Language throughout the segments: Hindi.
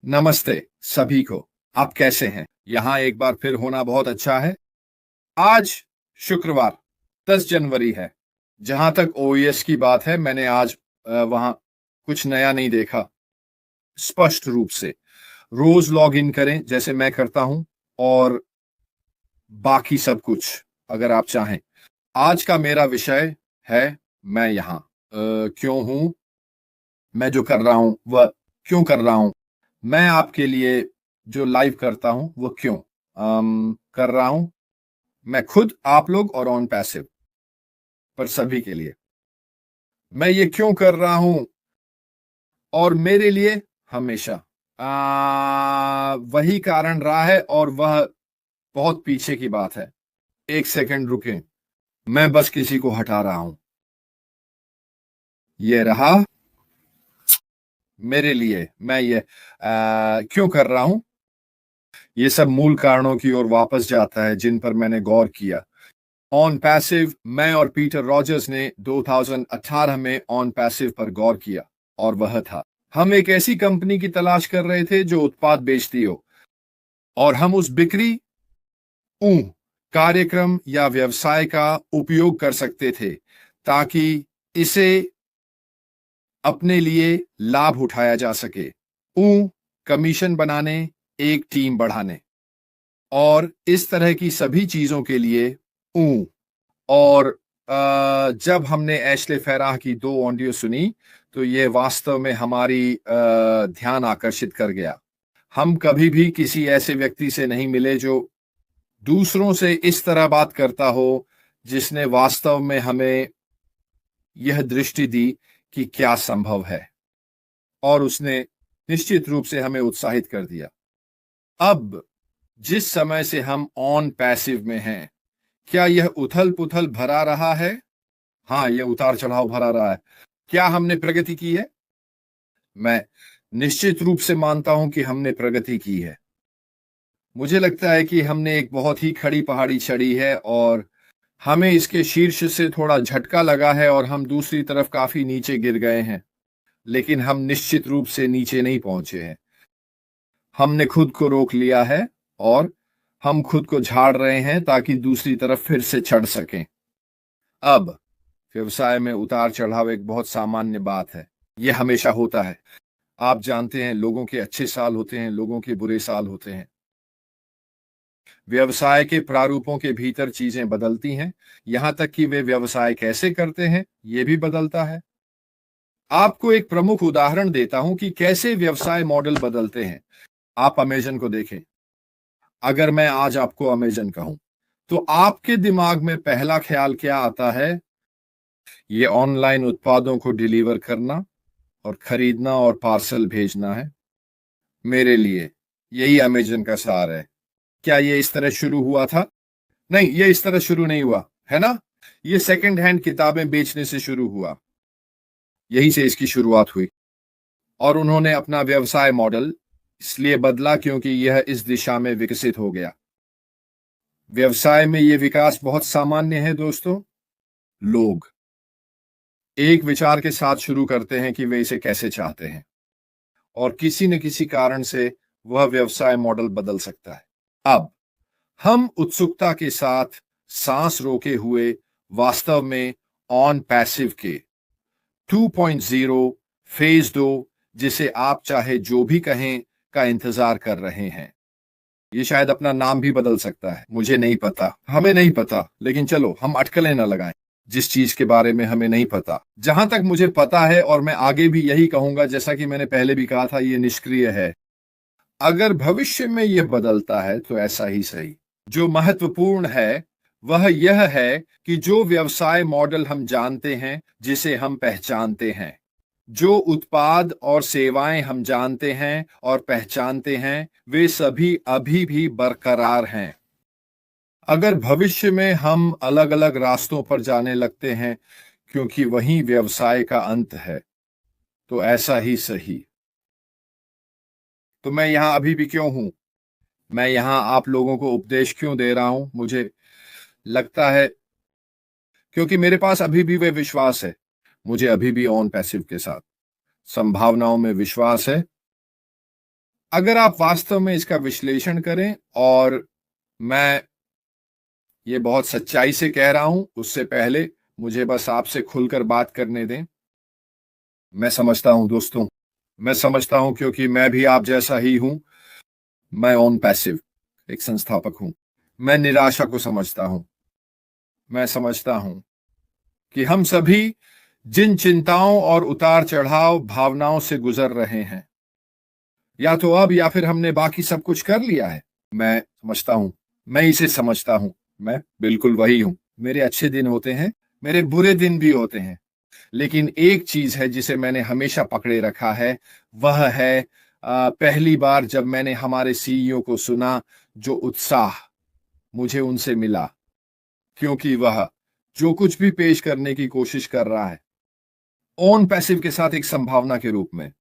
नमस्ते सभी को। आप कैसे हैं? यहाँ एक बार फिर होना बहुत अच्छा है। आज शुक्रवार 10 जनवरी है। जहां तक ओएस की बात है, मैंने आज वहां कुछ नया नहीं देखा। स्पष्ट रूप से रोज लॉग इन करें जैसे मैं करता हूं, और बाकी सब कुछ अगर आप चाहें। आज का मेरा विषय है, मैं यहाँ क्यों हूं, मैं जो कर रहा हूं वह क्यों कर रहा हूं, मैं आपके लिए जो लाइव करता हूं वो क्यों कर रहा हूं। मैं खुद, आप लोग और ऑन पैसिव पर सभी के लिए मैं ये क्यों कर रहा हूं। और मेरे लिए हमेशा वही कारण रहा है, और वह बहुत पीछे की बात है। एक सेकंड रुकें, मैं बस किसी को हटा रहा हूं। ये रहा मेरे लिए, मैं ये क्यों कर रहा हूं। ये सब मूल कारणों की ओर वापस जाता है जिन पर मैंने गौर किया। ऑन पैसिव, मैं और पीटर रॉजर्स ने 2018 में ऑन पैसिव पर गौर किया, और वह था, हम एक ऐसी कंपनी की तलाश कर रहे थे जो उत्पाद बेचती हो, और हम उस बिक्री कार्यक्रम या व्यवसाय का उपयोग कर सकते थे ताकि इसे अपने लिए लाभ उठाया जा सके। कमीशन बनाने, एक टीम बढ़ाने, और इस तरह की सभी चीजों के लिए और जब हमने एशले फेराह की 2 ऑडियो सुनी तो ये वास्तव में हमारी ध्यान आकर्षित कर गया। हम कभी भी किसी ऐसे व्यक्ति से नहीं मिले जो दूसरों से इस तरह बात करता हो, जिसने वास्तव में हमें यह दृष्टि दी कि क्या संभव है, और उसने निश्चित रूप से हमें उत्साहित कर दिया। अब जिस समय से हम ऑन पैसिव में हैं, क्या यह उथल पुथल भरा रहा है? हाँ, यह उतार चढ़ाव भरा रहा है। क्या हमने प्रगति की है? मैं निश्चित रूप से मानता हूं कि हमने प्रगति की है। मुझे लगता है कि हमने एक बहुत ही खड़ी पहाड़ी चढ़ी है, और हमें इसके शीर्ष से थोड़ा झटका लगा है, और हम दूसरी तरफ काफी नीचे गिर गए हैं। लेकिन हम निश्चित रूप से नीचे नहीं पहुंचे हैं। हमने खुद को रोक लिया है, और हम खुद को झाड़ रहे हैं ताकि दूसरी तरफ फिर से चढ़ सकें। अब व्यवसाय में उतार चढ़ाव एक बहुत सामान्य बात है। यह हमेशा होता है। आप जानते हैं, लोगों के अच्छे साल होते हैं, लोगों के बुरे साल होते हैं। व्यवसाय के प्रारूपों के भीतर चीजें बदलती हैं, यहां तक कि वे व्यवसाय कैसे करते हैं यह भी बदलता है। आपको एक प्रमुख उदाहरण देता हूं कि कैसे व्यवसाय मॉडल बदलते हैं। आप अमेजन को देखें। अगर मैं आज आपको अमेजन कहूं तो आपके दिमाग में पहला ख्याल क्या आता है? ये ऑनलाइन उत्पादों को डिलीवर करना और खरीदना और पार्सल भेजना है। मेरे लिए यही अमेजन का सार है। क्या ये इस तरह शुरू हुआ था? नहीं, ये इस तरह शुरू नहीं हुआ, है ना? ये सेकंड हैंड किताबें बेचने से शुरू हुआ। यहीं से इसकी शुरुआत हुई, और उन्होंने अपना व्यवसाय मॉडल इसलिए बदला क्योंकि यह इस दिशा में विकसित हो गया। व्यवसाय में यह विकास बहुत सामान्य है दोस्तों। लोग एक विचार के साथ शुरू करते हैं कि वे इसे कैसे चाहते हैं, और किसी न किसी कारण से वह व्यवसाय मॉडल बदल सकता है। अब हम उत्सुकता के साथ सांस रोके हुए वास्तव में ऑन पैसिव के 2.0 फेज 2, जिसे आप चाहे जो भी कहें, का इंतजार कर रहे हैं। ये शायद अपना नाम भी बदल सकता है, मुझे नहीं पता, हमें नहीं पता, लेकिन चलो हम अटकलें न लगाएं जिस चीज के बारे में हमें नहीं पता। जहां तक मुझे पता है, और मैं आगे भी यही कहूंगा, जैसा कि मैंने पहले भी कहा था, ये निष्क्रिय है। अगर भविष्य में यह बदलता है तो ऐसा ही सही। जो महत्वपूर्ण है वह यह है कि जो व्यवसाय मॉडल हम जानते हैं, जिसे हम पहचानते हैं, जो उत्पाद और सेवाएं हम जानते हैं और पहचानते हैं, वे सभी अभी भी बरकरार हैं। अगर भविष्य में हम अलग अलग रास्तों पर जाने लगते हैं क्योंकि वही व्यवसाय का अंत है, तो ऐसा ही सही। तो मैं यहां अभी भी क्यों हूं? मैं यहां आप लोगों को उपदेश क्यों दे रहा हूं? मुझे लगता है क्योंकि मेरे पास अभी भी वे विश्वास है। मुझे अभी भी ऑन पैसिव के साथ संभावनाओं में विश्वास है, अगर आप वास्तव में इसका विश्लेषण करें, और मैं ये बहुत सच्चाई से कह रहा हूं, उससे पहले मुझे बस आपसे खुलकर बात करने दें। मैं समझता हूं दोस्तों, मैं समझता हूं, क्योंकि मैं भी आप जैसा ही हूं। मैं ऑन पैसिव एक संस्थापक हूं। मैं निराशा को समझता हूं। मैं समझता हूं कि हम सभी जिन चिंताओं और उतार चढ़ाव भावनाओं से गुजर रहे हैं, या तो अब या फिर हमने बाकी सब कुछ कर लिया है। मैं समझता हूं, मैं इसे समझता हूं। मैं बिल्कुल वही हूं। मेरे अच्छे दिन होते हैं, मेरे बुरे दिन भी होते हैं। लेकिन एक चीज है जिसे मैंने हमेशा पकड़े रखा है, वह है पहली बार जब मैंने हमारे सीईओ को सुना, जो उत्साह मुझे उनसे मिला, क्योंकि वह जो कुछ भी पेश करने की कोशिश कर रहा है ऑन पैसिव के साथ एक संभावना के रूप में।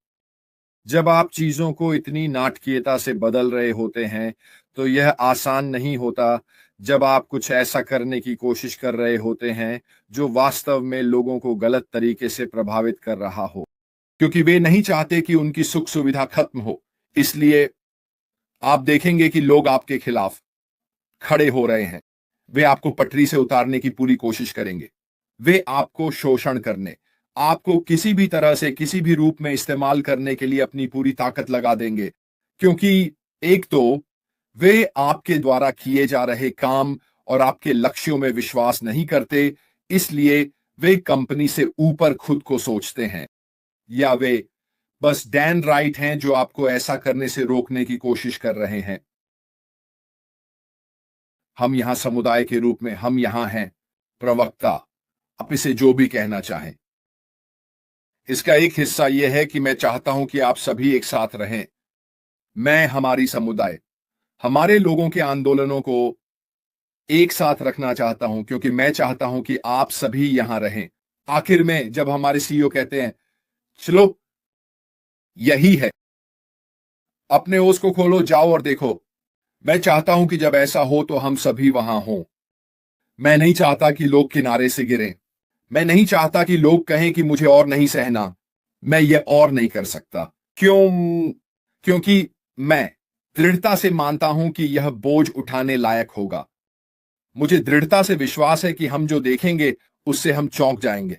जब आप चीजों को इतनी नाटकीयता से बदल रहे होते हैं, तो यह आसान नहीं होता। जब आप कुछ ऐसा करने की कोशिश कर रहे होते हैं जो वास्तव में लोगों को गलत तरीके से प्रभावित कर रहा हो, क्योंकि वे नहीं चाहते कि उनकी सुख सुविधा खत्म हो। इसलिए आप देखेंगे कि लोग आपके खिलाफ खड़े हो रहे हैं। वे आपको पटरी से उतारने की पूरी कोशिश करेंगे। वे आपको शोषण करने, आपको किसी भी तरह से किसी भी रूप में इस्तेमाल करने के लिए अपनी पूरी ताकत लगा देंगे। क्योंकि एक तो वे आपके द्वारा किए जा रहे काम और आपके लक्ष्यों में विश्वास नहीं करते, इसलिए वे कंपनी से ऊपर खुद को सोचते हैं। या वे बस डैन राइट हैं जो आपको ऐसा करने से रोकने की कोशिश कर रहे हैं। हम यहां समुदाय के रूप में, हम यहां हैं प्रवक्ता, आप इसे जो भी कहना चाहें। इसका एक हिस्सा यह है कि मैं चाहता हूं कि आप सभी एक साथ रहें। मैं हमारी समुदाय, हमारे लोगों के आंदोलनों को एक साथ रखना चाहता हूं, क्योंकि मैं चाहता हूं कि आप सभी यहां रहें। आखिर में जब हमारे सीईओ कहते हैं, चलो यही है, अपने ओस को खोलो, जाओ और देखो, मैं चाहता हूं कि जब ऐसा हो तो हम सभी वहां हों। मैं नहीं चाहता कि लोग किनारे से गिरें। मैं नहीं चाहता कि लोग कहें कि मुझे और नहीं सहना, मैं ये और नहीं कर सकता। क्यों? क्योंकि मैं दृढ़ता से मानता हूं कि यह बोझ उठाने लायक होगा। मुझे दृढ़ता से विश्वास है कि हम जो देखेंगे उससे हम चौंक जाएंगे।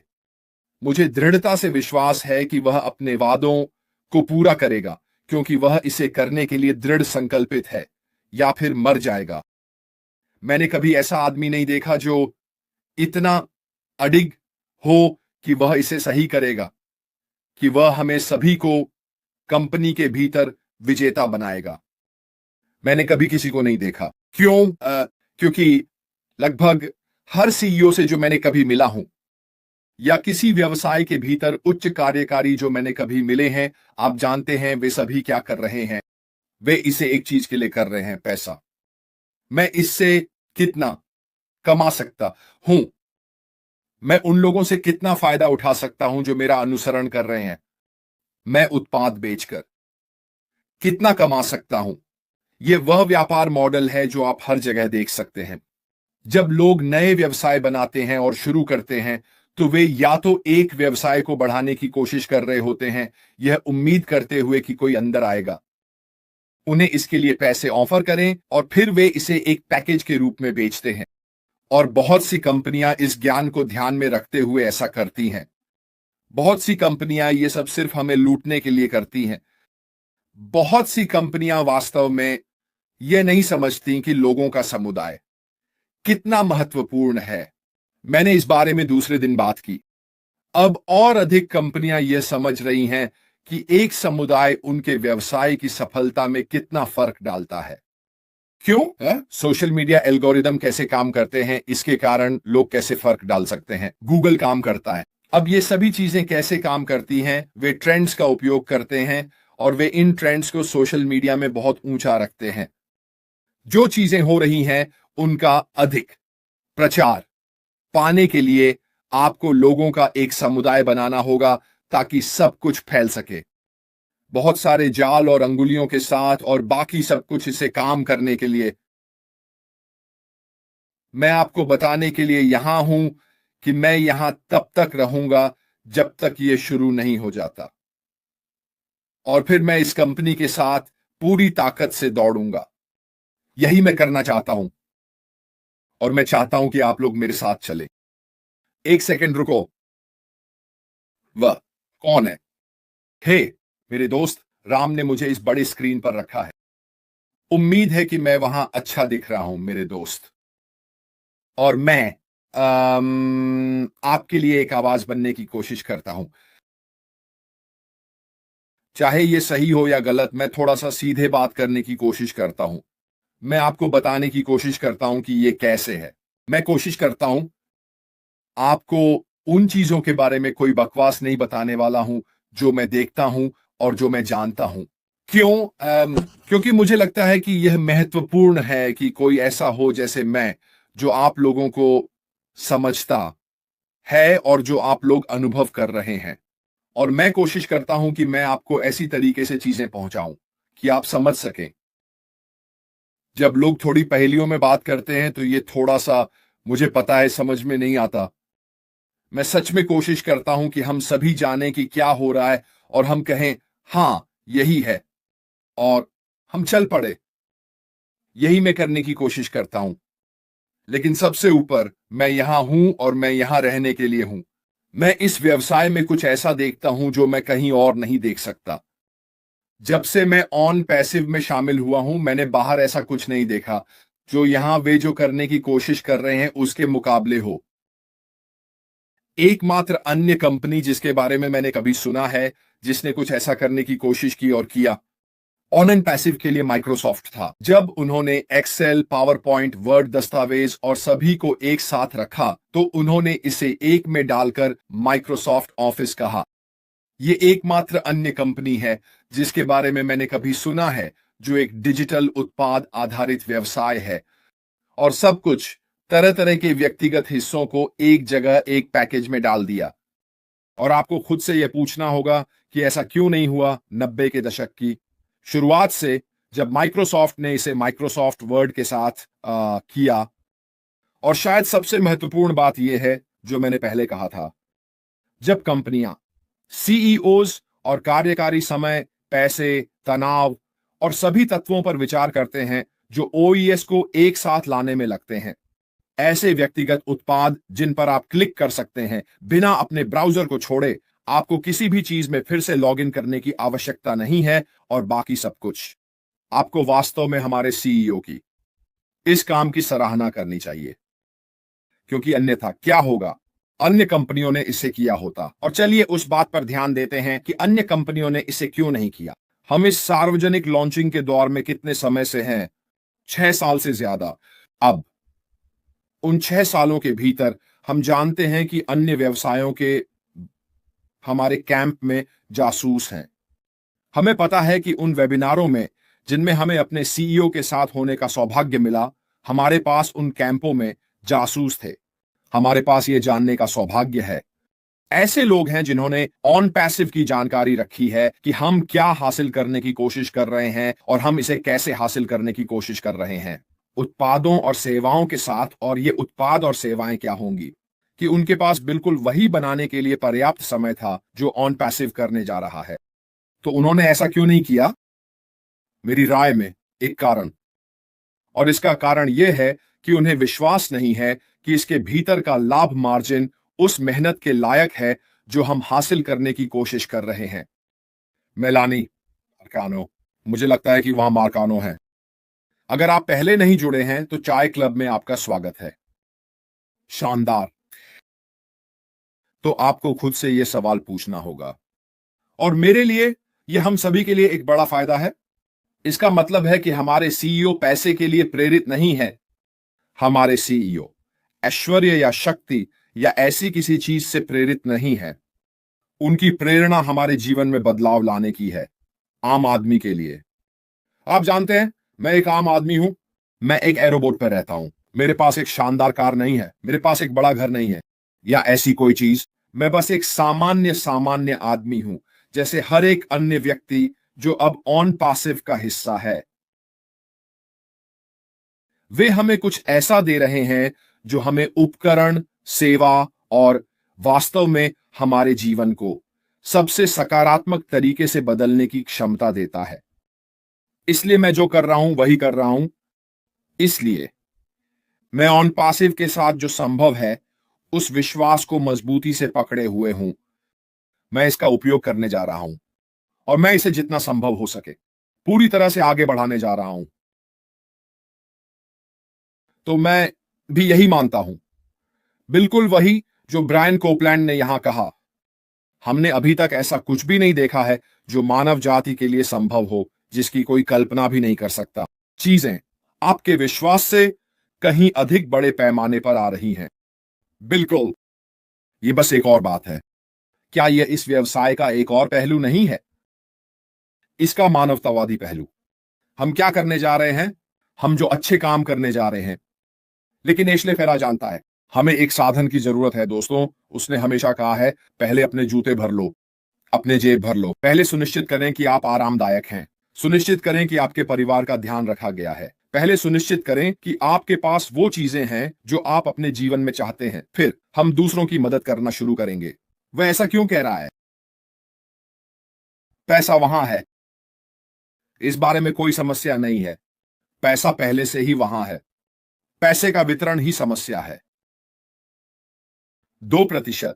मुझे दृढ़ता से विश्वास है कि वह अपने वादों को पूरा करेगा, क्योंकि वह इसे करने के लिए दृढ़ संकल्पित है, या फिर मर जाएगा। मैंने कभी ऐसा आदमी नहीं देखा जो इतना अडिग हो कि वह इसे सही करेगा, कि वह हमें सभी को कंपनी के भीतर विजेता बनाएगा। मैंने कभी किसी को नहीं देखा। क्यों? क्योंकि लगभग हर सीईओ से जो मैंने कभी मिला हूं, या किसी व्यवसाय के भीतर उच्च कार्यकारी जो मैंने कभी मिले हैं, आप जानते हैं वे सभी क्या कर रहे हैं। वे इसे एक चीज के लिए कर रहे हैं, पैसा। मैं इससे कितना कमा सकता हूं, मैं उन लोगों से कितना फायदा उठा सकता हूं जो मेरा अनुसरण कर रहे हैं, मैं उत्पाद बेचकर कितना कमा सकता हूं। यह वह व्यापार मॉडल है जो आप हर जगह देख सकते हैं। जब लोग नए व्यवसाय बनाते हैं और शुरू करते हैं, तो वे या तो एक व्यवसाय को बढ़ाने की कोशिश कर रहे होते हैं, यह उम्मीद करते हुए कि कोई अंदर आएगा, उन्हें इसके लिए पैसे ऑफर करें, और फिर वे इसे एक पैकेज के रूप में बेचते हैं। और बहुत सी कंपनियां इस ज्ञान को ध्यान में रखते हुए ऐसा करती हैं। बहुत सी कंपनियां ये सब सिर्फ हमें लूटने के लिए करती हैं। बहुत सी कंपनियां वास्तव में यह नहीं समझती कि लोगों का समुदाय कितना महत्वपूर्ण है। मैंने इस बारे में दूसरे दिन बात की। अब और अधिक कंपनियां यह समझ रही हैं कि एक समुदाय उनके व्यवसाय की सफलता में कितना फर्क डालता है। क्यों? सोशल मीडिया एल्गोरिदम कैसे काम करते हैं, इसके कारण लोग कैसे फर्क डाल सकते हैं। गूगल काम करता है। अब ये सभी चीजें कैसे काम करती हैं? वे ट्रेंड्स का उपयोग करते हैं, और वे इन ट्रेंड्स को सोशल मीडिया में बहुत ऊंचा रखते हैं। जो चीजें हो रही हैं उनका अधिक प्रचार पाने के लिए आपको लोगों का एक समुदाय बनाना होगा, ताकि सब कुछ फैल सके। बहुत सारे जाल और अंगुलियों के साथ और बाकी सब कुछ इसे काम करने के लिए। मैं आपको बताने के लिए यहां हूं कि मैं यहां तब तक रहूंगा जब तक यह शुरू नहीं हो जाता। और फिर मैं इस कंपनी के साथ पूरी ताकत से दौड़ूंगा। यही मैं करना चाहता हूं और मैं चाहता हूं कि आप लोग मेरे साथ चले। एक सेकंड रुको। वह कौन है? हे, मेरे दोस्त राम ने मुझे इस बड़ी स्क्रीन पर रखा है। उम्मीद है कि मैं वहां अच्छा दिख रहा हूं मेरे दोस्त। और मैं आपके लिए एक आवाज बनने की कोशिश करता हूं। चाहे ये सही हो या गलत, मैं थोड़ा सा सीधे बात करने की कोशिश करता हूं। मैं आपको बताने की कोशिश करता हूं कि ये कैसे है। मैं कोशिश करता हूं आपको उन चीजों के बारे में कोई बकवास नहीं बताने वाला हूं जो मैं देखता हूं और जो मैं जानता हूं। क्यों? क्योंकि मुझे लगता है कि यह महत्वपूर्ण है कि कोई ऐसा हो जैसे मैं, जो आप लोगों को समझता है और जो आप लोग अनुभव कर रहे हैं। और मैं कोशिश करता हूं कि मैं आपको ऐसी तरीके से चीजें पहुंचाऊं कि आप समझ सकें। जब लोग थोड़ी पहेलियों में बात करते हैं तो ये थोड़ा सा, मुझे पता है, समझ में नहीं आता। मैं सच में कोशिश करता हूं कि हम सभी जानें कि क्या हो रहा है और हम कहें हां यही है, और हम चल पड़े। यही मैं करने की कोशिश करता हूं। लेकिन सबसे ऊपर मैं यहां हूं और मैं यहां रहने के लिए हूं। मैं इस व्यवसाय में कुछ ऐसा देखता हूं जो मैं कहीं और नहीं देख सकता। जब से मैं ऑन पैसिव में शामिल हुआ हूं, मैंने बाहर ऐसा कुछ नहीं देखा जो यहां वे जो करने की कोशिश कर रहे हैं उसके मुकाबले हो। एकमात्र अन्य कंपनी जिसके बारे में मैंने कभी सुना है जिसने कुछ ऐसा करने की कोशिश की और किया, ऑन एंड पैसिव के लिए माइक्रोसॉफ्ट था। जब उन्होंने एक्सेल, पावर पॉइंट, वर्ड दस्तावेज और सभी को एक साथ रखा तो उन्होंने इसे एक में डालकर माइक्रोसॉफ्ट ऑफिस कहा। ये एकमात्र अन्य कंपनी है जिसके बारे में मैंने कभी सुना है जो एक डिजिटल उत्पाद आधारित व्यवसाय है और सब कुछ तरह तरह के व्यक्तिगत हिस्सों को एक जगह एक पैकेज में डाल दिया। और आपको खुद से यह पूछना होगा कि ऐसा क्यों नहीं हुआ 90 के दशक की शुरुआत से, जब माइक्रोसॉफ्ट ने इसे माइक्रोसॉफ्ट वर्ड के साथ किया। और शायद सबसे महत्वपूर्ण बात यह है जो मैंने पहले कहा था, जब कंपनियां सीईओज और कार्यकारी समय, पैसे, तनाव और सभी तत्वों पर विचार करते हैं जो ओईएस को एक साथ लाने में लगते हैं। ऐसे व्यक्तिगत उत्पाद जिन पर आप क्लिक कर सकते हैं बिना अपने ब्राउजर को छोड़े। आपको किसी भी चीज में फिर से लॉगिन करने की आवश्यकता नहीं है और बाकी सब कुछ। आपको वास्तव में हमारे सीईओ की इस काम की सराहना करनी चाहिए, क्योंकि अन्यथा क्या होगा? अन्य कंपनियों ने इसे किया होता। और चलिए उस बात पर ध्यान देते हैं कि अन्य कंपनियों ने इसे क्यों नहीं किया। हम इस सार्वजनिक लॉन्चिंग के दौर में कितने समय से हैं? 6 साल से ज्यादा। अब उन 6 सालों के भीतर हम जानते हैं कि अन्य व्यवसायों के हमारे कैंप में जासूस हैं। हमें पता है कि उन वेबिनारों में जिनमें हमें अपने सीईओ के साथ होने का सौभाग्य मिला, हमारे पास उन कैंपों में जासूस थे। हमारे पास ये जानने का सौभाग्य है। ऐसे लोग हैं जिन्होंने ऑन पैसिव की जानकारी रखी है कि हम क्या हासिल करने की कोशिश कर रहे हैं और हम इसे कैसे हासिल करने की कोशिश कर रहे हैं उत्पादों और सेवाओं के साथ। और ये उत्पाद और सेवाएं क्या होंगी कि उनके पास बिल्कुल वही बनाने के लिए पर्याप्त समय था जो ऑन पैसिव करने जा रहा है। तो उन्होंने ऐसा क्यों नहीं किया? मेरी राय में एक कारण, और इसका कारण यह है कि उन्हें विश्वास नहीं है कि इसके भीतर का लाभ मार्जिन उस मेहनत के लायक है जो हम हासिल करने की कोशिश कर रहे हैं। मेलानी मार्कानो, मुझे लगता है कि वहां मार्कानो है। अगर आप पहले नहीं जुड़े हैं तो चाय क्लब में आपका स्वागत है। शानदार। तो आपको खुद से यह सवाल पूछना होगा, और मेरे लिए यह हम सभी के लिए एक बड़ा फायदा है। इसका मतलब है कि हमारे सीईओ पैसे के लिए प्रेरित नहीं है। हमारे सीईओ ऐश्वर्य या शक्ति या ऐसी किसी चीज से प्रेरित नहीं है। उनकी प्रेरणा हमारे जीवन में बदलाव लाने की है, आम आदमी के लिए। आप जानते हैं, मैं एक आम आदमी हूं। मैं एक एरोबोट पर रहता हूं। मेरे पास एक शानदार कार नहीं है, मेरे पास एक बड़ा घर नहीं है या ऐसी कोई चीज। मैं बस एक सामान्य सामान्य आदमी हूं, जैसे हर एक अन्य व्यक्ति जो अब ऑन पैसिव का हिस्सा है। वे हमें कुछ ऐसा दे रहे हैं जो हमें उपकरण, सेवा और वास्तव में हमारे जीवन को सबसे सकारात्मक तरीके से बदलने की क्षमता देता है। इसलिए मैं जो कर रहा हूं वही कर रहा हूं। इसलिए मैं ऑन पासिव के साथ जो संभव है उस विश्वास को मजबूती से पकड़े हुए हूं। मैं इसका उपयोग करने जा रहा हूं और मैं इसे जितना संभव हो सके पूरी तरह से आगे बढ़ाने जा रहा हूं। तो मैं भी यही मानता हूं, बिल्कुल वही जो ब्रायन कोपलैंड ने यहां कहा। हमने अभी तक ऐसा कुछ भी नहीं देखा है जो मानव जाति के लिए संभव हो, जिसकी कोई कल्पना भी नहीं कर सकता। चीजें आपके विश्वास से कहीं अधिक बड़े पैमाने पर आ रही हैं। बिल्कुल। ये बस एक और बात है। क्या यह इस व्यवसाय का एक और पहलू नहीं है? इसका मानवतावादी पहलू। हम क्या करने जा रहे हैं? हम जो अच्छे काम करने जा रहे हैं। लेकिन एशले फेरा जानता है हमें एक साधन की जरूरत है दोस्तों। उसने हमेशा कहा है, पहले अपने जूते भर लो, अपने जेब भर लो। पहले सुनिश्चित करें कि आप आरामदायक हैं। सुनिश्चित करें कि आपके परिवार का ध्यान रखा गया है। पहले सुनिश्चित करें कि आपके पास वो चीजें हैं जो आप अपने जीवन में चाहते हैं। फिर हम दूसरों की मदद करना शुरू करेंगे। वह ऐसा क्यों कह रहा है? पैसा वहां है, इस बारे में कोई समस्या नहीं है। पैसा पहले से ही वहां है। पैसे का वितरण ही समस्या है। 2%।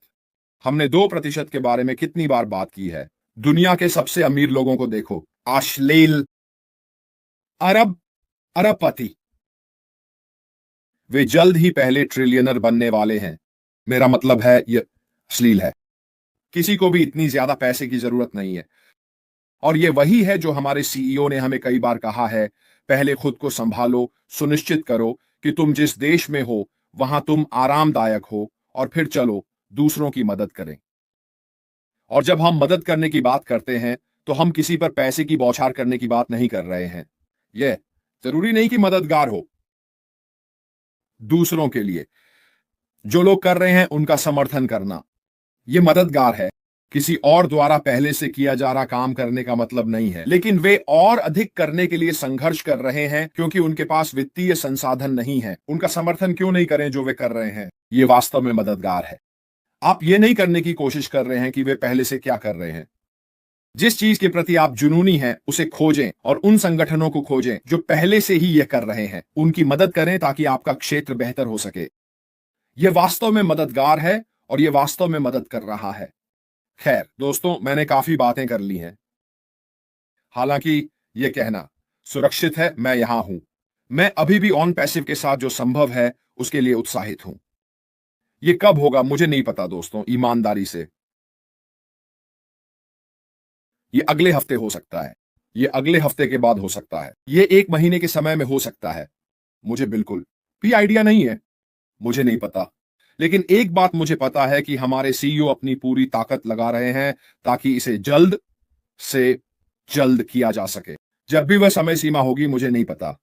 हमने 2% के बारे में कितनी बार बात की है? दुनिया के सबसे अमीर लोगों को देखो। अश्लील अरब अरबपति। वे जल्द ही पहले ट्रिलियनर बनने वाले हैं। मेरा मतलब है, यह अश्लील है। किसी को भी इतनी ज्यादा पैसे की जरूरत नहीं है। और यह वही है जो हमारे सीईओ ने हमें कई बार कहा है, पहले खुद को संभालो, सुनिश्चित करो कि तुम जिस देश में हो वहां तुम आरामदायक हो, और फिर चलो दूसरों की मदद करें। और जब हम मदद करने की बात करते हैं तो हम किसी पर पैसे की बौछार करने की बात नहीं कर रहे हैं। यह जरूरी नहीं कि मददगार हो। दूसरों के लिए जो लोग कर रहे हैं उनका समर्थन करना, यह मददगार है। किसी और द्वारा पहले से किया जा रहा काम करने का मतलब नहीं है, लेकिन वे और अधिक करने के लिए संघर्ष कर रहे हैं क्योंकि उनके पास वित्तीय संसाधन नहीं है। उनका समर्थन क्यों नहीं करें जो वे कर रहे हैं? यह वास्तव में मददगार है। आप ये नहीं करने की कोशिश कर रहे हैं कि वे पहले से क्या कर रहे हैं। जिस चीज के प्रति आप जुनूनी हैं उसे खोजें और उन संगठनों को खोजें जो पहले से ही यह कर रहे हैं। उनकी मदद करें ताकि आपका क्षेत्र बेहतर हो सके। यह वास्तव में मददगार है और यह वास्तव में मदद कर रहा है। खैर दोस्तों, मैंने काफी बातें कर ली हैं। हालांकि यह कहना सुरक्षित है, मैं यहां हूं। मैं अभी भी ऑन पैसिव के साथ जो संभव है उसके लिए उत्साहित हूं। यह कब होगा मुझे नहीं पता दोस्तों, ईमानदारी से। ये अगले हफ्ते हो सकता है, ये अगले हफ्ते के बाद हो सकता है, ये 1 महीने के समय में हो सकता है। मुझे बिल्कुल भी आइडिया नहीं है, मुझे नहीं पता। लेकिन एक बात मुझे पता है कि हमारे सीईओ अपनी पूरी ताकत लगा रहे हैं ताकि इसे जल्द से जल्द किया जा सके। जब भी वह समय सीमा होगी मुझे नहीं पता।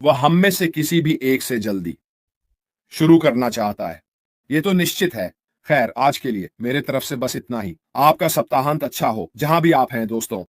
वह हम में से किसी भी एक से जल्दी शुरू करना चाहता है, ये तो निश्चित है। खैर आज के लिए मेरे तरफ से बस इतना ही। आपका सप्ताहांत अच्छा हो जहां भी आप हैं दोस्तों।